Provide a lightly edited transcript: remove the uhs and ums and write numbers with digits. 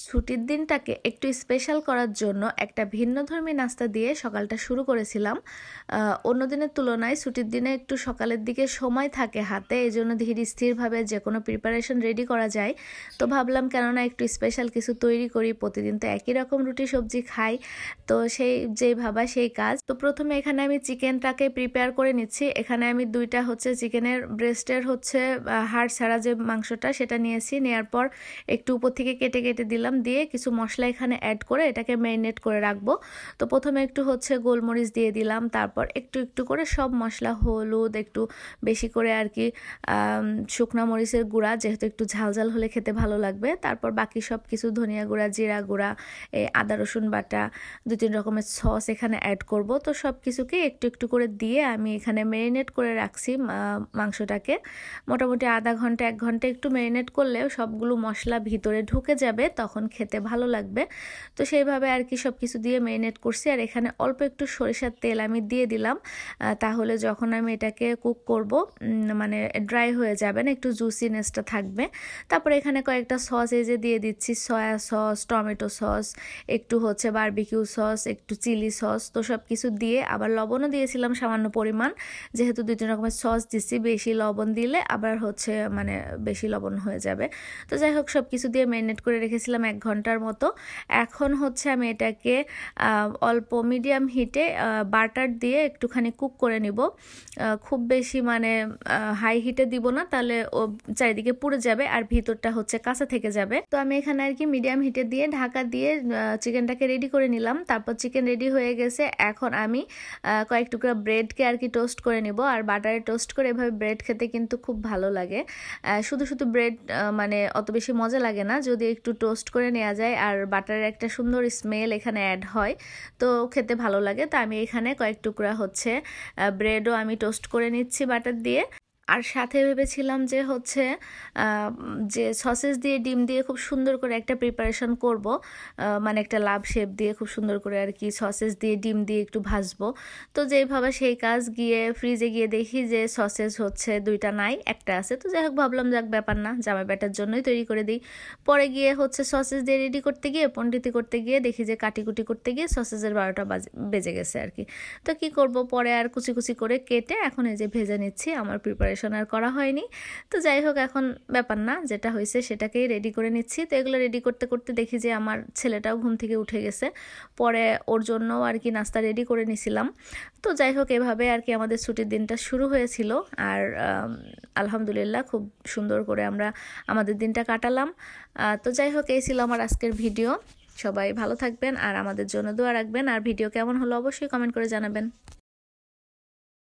ছুটির দিনটাকে একটু স্পেশাল করার জন্য একটা ভিন্নধর্মী নাস্তা দিয়ে সকালটা শুরু করেছিলাম। অন্য দিনের তুলনায় ছুটির দিনে একটু সকালের দিকে সময় থাকে হাতে, এই জন্য ধীর স্থিরভাবে যে কোনো প্রিপারেশন রেডি করা যায়। তো ভাবলাম কেননা একটু স্পেশাল কিছু তৈরি করি, প্রতিদিন তো একই রকম রুটি সবজি খাই, তো সেই যেই ভাবা সেই কাজ। তো প্রথমে এখানে আমি চিকেনটাকে প্রিপেয়ার করে নিচ্ছি। এখানে আমি দুইটা চিকেনের ব্রেস্টের হাড় ছাড়া যে মাংসটা সেটা নিয়েছি, নেওয়ার পর একটু উপর থেকে কেটে কেটে দিলাম, দিয়ে কিছু মশলা এখানে অ্যাড করে এটাকে ম্যারিনেট করে রাখবো। তো প্রথমে একটু গোলমরিচ দিয়ে দিলাম, তারপর একটু একটু করে সব মশলা, হলুদ একটু বেশি করে আর কি, শুকনা মরিচের গুঁড়া, যেহেতু একটু ঝাল ঝাল হলে খেতে ভালো লাগবে, তারপর বাকি সব কিছু ধনিয়া গুঁড়া, জিরা গুঁড়া, এই আদা রসুন বাটা, 2-3 রকমের সস এখানে অ্যাড করব। তো সব কিছুকে একটু একটু করে দিয়ে আমি এখানে ম্যারিনেট করে রাখছি মাংসটাকে। মোটামুটি আধা ঘন্টা 1 ঘন্টা একটু ম্যারিনেট করলে সবগুলো মশলা ভিতরে ঢুকে যাবে, তখন খেতে ভালো লাগবে। তো সেইভাবে আর কি সব কিছু দিয়ে ম্যারিনেট করছি। আর এখানে অল্প একটু সরিষার তেল আমি দিয়ে দিলাম, তাহলে যখন আমি এটাকে কুক করব মানে ড্রাই হয়ে যাবে না, একটু জুসিনেসটা থাকবে। তারপরে এখানে কয়েকটা সস এই যে দিয়ে দিচ্ছি, সয়া সস, টমেটো সস, একটু বারবিকিউ সস, একটু চিলি সস। তো সব কিছু দিয়ে আবার লবণও দিয়েছিলাম সামান্য পরিমাণ, যেহেতু 2-3 রকমের সস দিচ্ছি, বেশি লবণ দিলে আবার মানে বেশি লবণ হয়ে যাবে। তো যাই হোক, সব কিছু দিয়ে ম্যারিনেট করে রেখেছিলাম 1 ঘন্টার মতো। এখন আমি এটাকে অল্প মিডিয়াম হিটে বাটার দিয়ে একটুখানি কুক করে নিব। খুব বেশি হাই হিটে দিব না, তাহলে ও চারিদিকে পুড়ে যাবে আর ভিতরটা কাঁচা থেকে যাবে। তো আমি এখানে আর কি মিডিয়াম হিটে দিয়ে ঢাকা দিয়ে চিকেনটাকে রেডি করে নিলাম। তারপর চিকেন রেডি হয়ে গেছে। এখন আমি কয়েক টুকরা ব্রেডকে আর কি টোস্ট করে নিব। আর বাটারে টোস্ট করে এভাবে ব্রেড খেতে কিন্তু খুব ভালো লাগে। শুধু শুধু ব্রেড অত বেশি মজা লাগে না, যদি একটু টোস্ট করে নেওয়া যায় আর বাটারের একটা সুন্দর স্মেল এখানে অ্যাড হয়, তো খেতে ভালো লাগে। তো আমি এখানে কয়েক টুকরা ব্রেডও আমি টোস্ট করে নিচ্ছি বাটার দিয়ে। আর সাথে ভেবেছিলাম যে যে সসেস দিয়ে ডিম দিয়ে খুব সুন্দর করে একটা প্রিপারেশন করব, মানে একটা লাভ শেপ দিয়ে খুব সুন্দর করে আর কি সসেস দিয়ে ডিম দিয়ে একটু ভাজবো। তো যেইভাবে সেই কাজ, গিয়ে ফ্রিজে গিয়ে দেখি যে সসেস 2টা নাই, একটা আছে। তো যাই হোক, ভাবলাম যাক ব্যাপার না, জামাই ব্যাটার জন্যই তৈরি করে দিই। পরে গিয়ে সসেস দিয়ে রেডি করতে গিয়ে, পন্ডিতি করতে গিয়ে দেখি যে কাটিকুটি করতে গিয়ে সসেসের 12টা বেজে গেছে আর কি। তো কি করব, পরে আর কুচি কুচি করে কেটে এখন এই যে ভেজে নিচ্ছি। আমার প্রিপারেশন আর করা হয়নি। তো যাই হোক, এখন ব্যাপার না, যেটা হয়েছে সেটাকেই রেডি করে নিচ্ছি। তো এগুলো রেডি করতে করতে দেখি যে আমার ছেলেটাও ঘুম থেকে উঠে গেছে। পরে ওর জন্য আর কি নাস্তা রেডি করে নিছিলাম। তো যাই হোক, এভাবে আর কি আমাদের ছুটির দিনটা শুরু হয়েছিল। আর আলহামদুলিল্লাহ খুব সুন্দর করে আমরা আমাদের দিনটা কাটালাম। তো যাই হোক, এই ছিল আমার আজকের ভিডিও। সবাই ভালো থাকবেন আর আমাদের জন্য দোয়া রাখবেন। আর ভিডিও কেমন হলো অবশ্যই কমেন্ট করে জানাবেন।